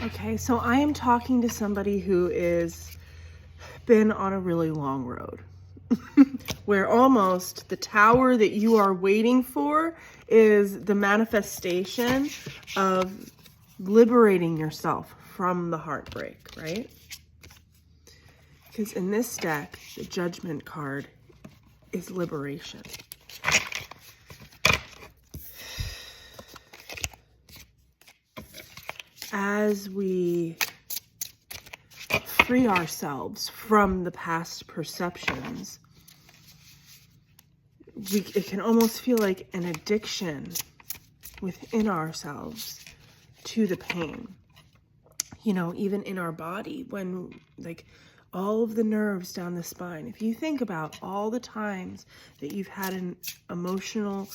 Okay, so I am talking to somebody who is been on a really long road where almost the tower that you are waiting for is the manifestation of liberating yourself from the heartbreak, right? Because in this deck, the Judgment card is liberation. As we free ourselves from the past perceptions, it can almost feel like an addiction within ourselves to the pain. You know, even in our body, when like all of the nerves down the spine, if you think about all the times that you've had an emotional,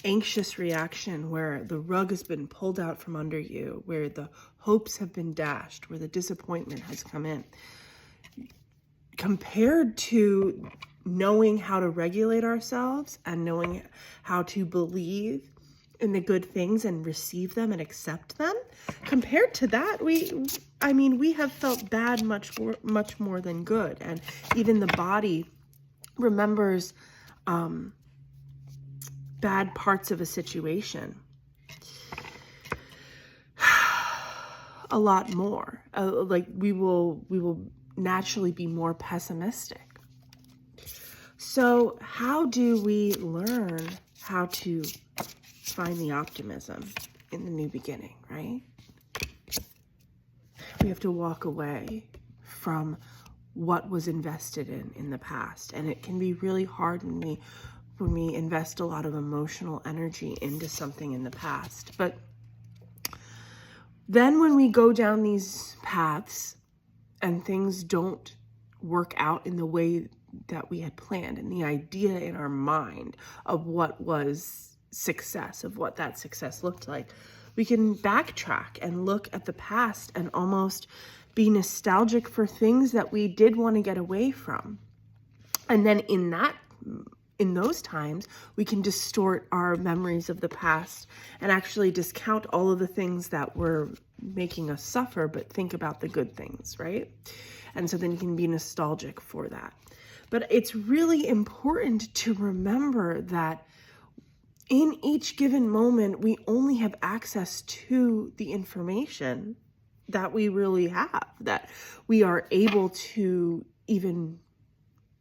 anxious reaction where the rug has been pulled out from under you, where the hopes have been dashed, where the disappointment has come in, compared to knowing how to regulate ourselves and knowing how to believe in the good things and receive them and accept them, compared to that, we have felt bad much more than good. And even the body remembers bad parts of a situation a lot more. Like we will naturally be more pessimistic. So how do we learn how to find the optimism in the new beginning, right? We have to walk away from what was invested in the past. And it can be really hard when we invest a lot of emotional energy into something in the past. But then when we go down these paths and things don't work out in the way that we had planned, and the idea in our mind of what was success, of what that success looked like, we can backtrack and look at the past and almost be nostalgic for things that we did want to get away from. And then in those times, we can distort our memories of the past and actually discount all of the things that were making us suffer, but think about the good things, right? And so then you can be nostalgic for that. But it's really important to remember that in each given moment, we only have access to the information that we really have, that we are able to even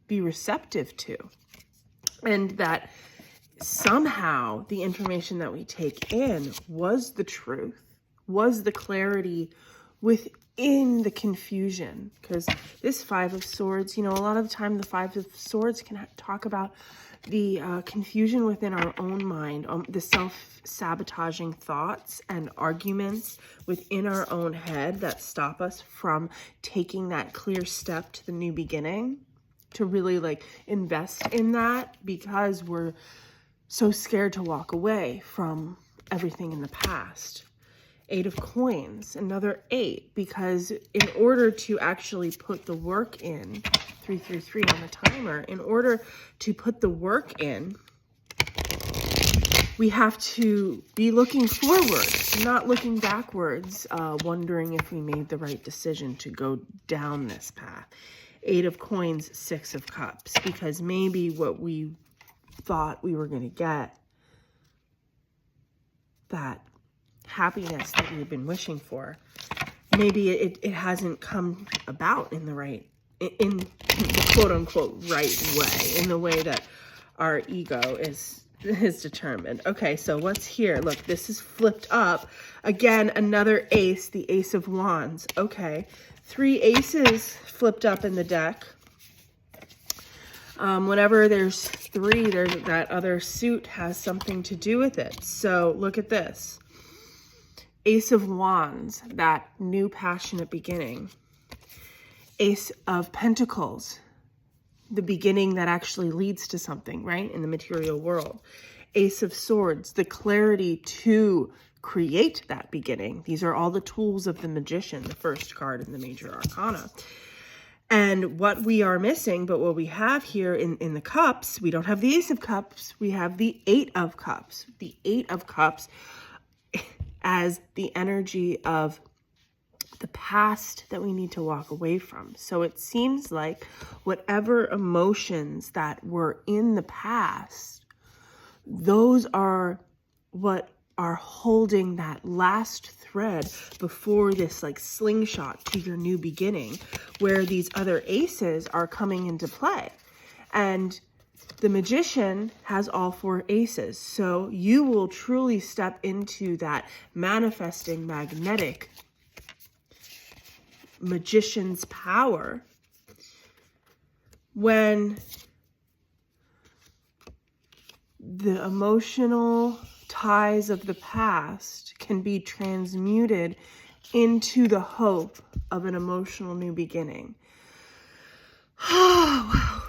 be receptive to. And that somehow the information that we take in was the truth, was the clarity within the confusion. Because this Five of Swords, a lot of the time the Five of Swords can talk about the confusion within our own mind, the self-sabotaging thoughts and arguments within our own head that stop us from taking that clear step to the new beginning, to really invest in that, because we're so scared to walk away from everything in the past. Eight of Coins, another 8, because in order to actually put the work in, 333 on the timer, in order to put the work in, we have to be looking forward, not looking backwards, wondering if we made the right decision to go down this path. 8 of Coins, 6 of Cups, because maybe what we thought we were going to get, that happiness that we've been wishing for, maybe it hasn't come about in the quote-unquote right way, in the way that our ego is determined. Okay, so what's here? Look, this is flipped up. Again, another ace, the Ace of Wands. Okay, 3 aces flipped up in the deck. Whenever there's 3, that other suit has something to do with it. So look at this. Ace of Wands, that new passionate beginning. Ace of Pentacles, the beginning that actually leads to something, right, in the material world. Ace of Swords, the clarity to create that beginning. These are all the tools of the Magician, the first card in the Major Arcana. And what we are missing, but what we have here in the Cups, we don't have the Ace of Cups, we have the 8 of Cups. The 8 of Cups as the energy of the past that we need to walk away from. So it seems like whatever emotions that were in the past, those are what are holding that last thread before this like slingshot to your new beginning, where these other aces are coming into play. And the magician has all 4 aces. So you will truly step into that manifesting magnetic magician's power when the emotional ties of the past can be transmuted into the hope of an emotional new beginning. Oh, wow.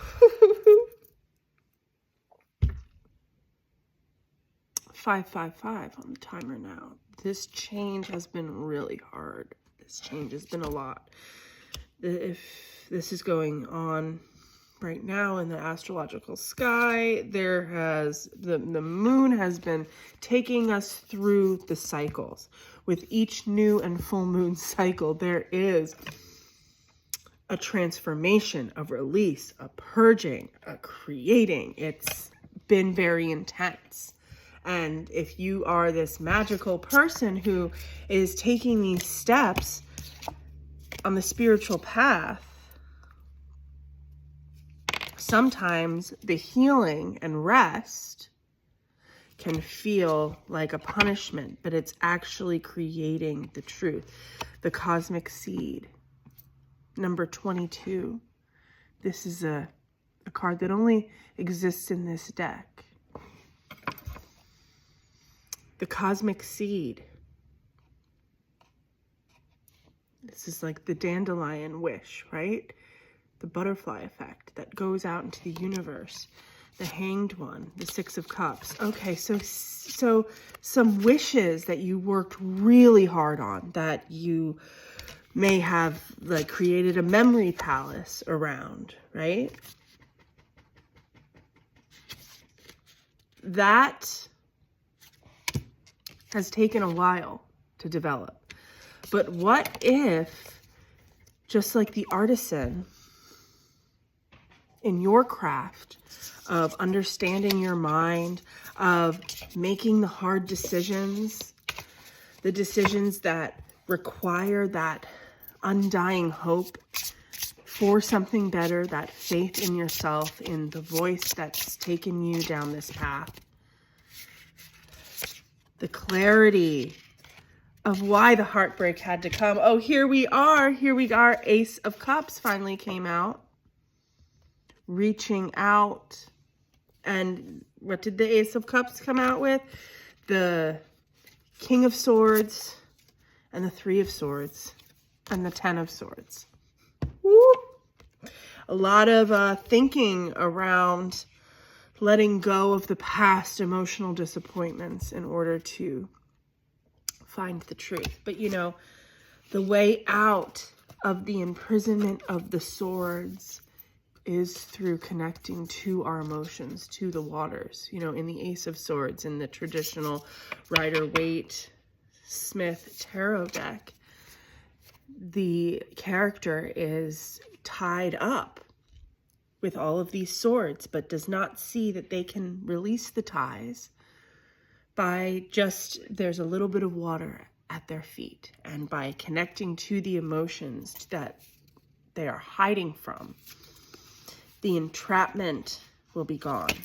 555 on the timer now. This change has been really hard. This change has been a lot. If this is going on right now in the astrological sky, the moon has been taking us through the cycles. With each new and full moon cycle, there is a transformation, a release, a purging, a creating. It's been very intense. And if you are this magical person who is taking these steps on the spiritual path, sometimes the healing and rest can feel like a punishment, but it's actually creating the truth. The cosmic seed, number 22. This is a card that only exists in this deck. The cosmic seed. This is like the dandelion wish, right? The butterfly effect that goes out into the universe. The hanged one, the 6 of cups. Okay, so some wishes that you worked really hard on, that you may have like created a memory palace around, right? That has taken a while to develop. But what if, just like the artisan in your craft of understanding your mind, of making the hard decisions, the decisions that require that undying hope for something better, that faith in yourself, in the voice that's taken you down this path, the clarity of why the heartbreak had to come. Oh, here we are. Ace of Cups finally came out. Reaching out. And what did the Ace of Cups come out with? The King of Swords and the 3 of Swords and the 10 of Swords. Woo! A lot of thinking around letting go of the past emotional disappointments in order to find the truth. But you know, the way out of the imprisonment of the swords is through connecting to our emotions, to the waters. You know, in the Ace of Swords, in the traditional Rider-Waite-Smith tarot deck, the character is tied up with all of these swords, but does not see that they can release the ties by just, there's a little bit of water at their feet, and by connecting to the emotions that they are hiding from, the entrapment will be gone.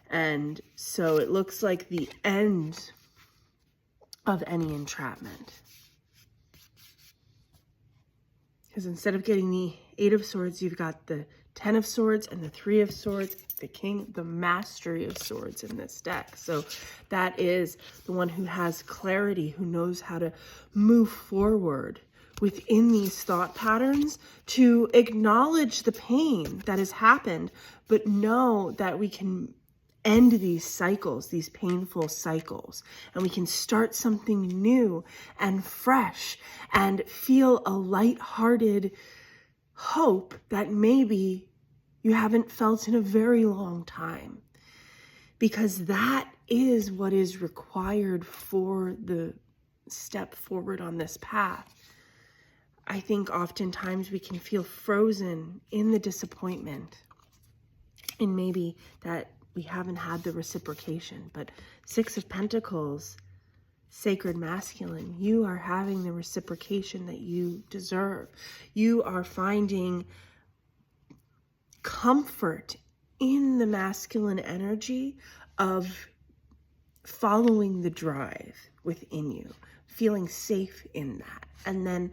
And so it looks like the end of any entrapment. Because instead of getting the 8 of Swords, you've got the 10 of Swords and the 3 of Swords, the King, the Mastery of Swords in this deck. So that is the one who has clarity, who knows how to move forward within these thought patterns to acknowledge the pain that has happened, but know that we can end these cycles, these painful cycles, and we can start something new and fresh and feel a lighthearted hope that maybe you haven't felt in a very long time, because that is what is required for the step forward on this path. I think oftentimes we can feel frozen in the disappointment, and maybe that we haven't had the reciprocation. But Six of Pentacles, sacred masculine, you are having the reciprocation that you deserve. You are finding comfort in the masculine energy of following the drive within you, feeling safe in that. And then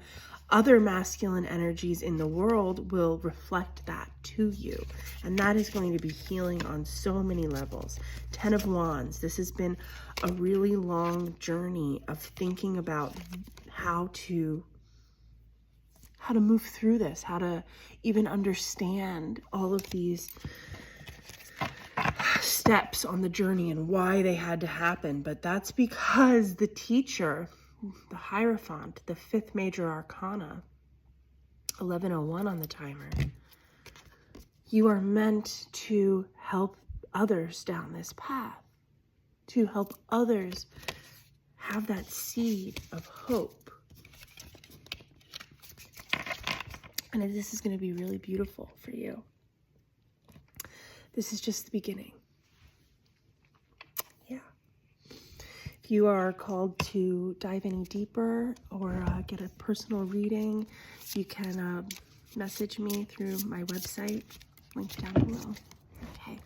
other masculine energies in the world will reflect that to you. And that is going to be healing on so many levels. 10 of Wands. This has been a really long journey of thinking about how to move through this, how to even understand all of these steps on the journey and why they had to happen. But that's because the teacher, the Hierophant, the 5th major arcana, 1101 on the timer, you are meant to help others down this path, to help others have that seed of hope. And this is going to be really beautiful for you. This is just the beginning. Yeah. If you are called to dive any deeper or get a personal reading, you can message me through my website, link down below. Okay.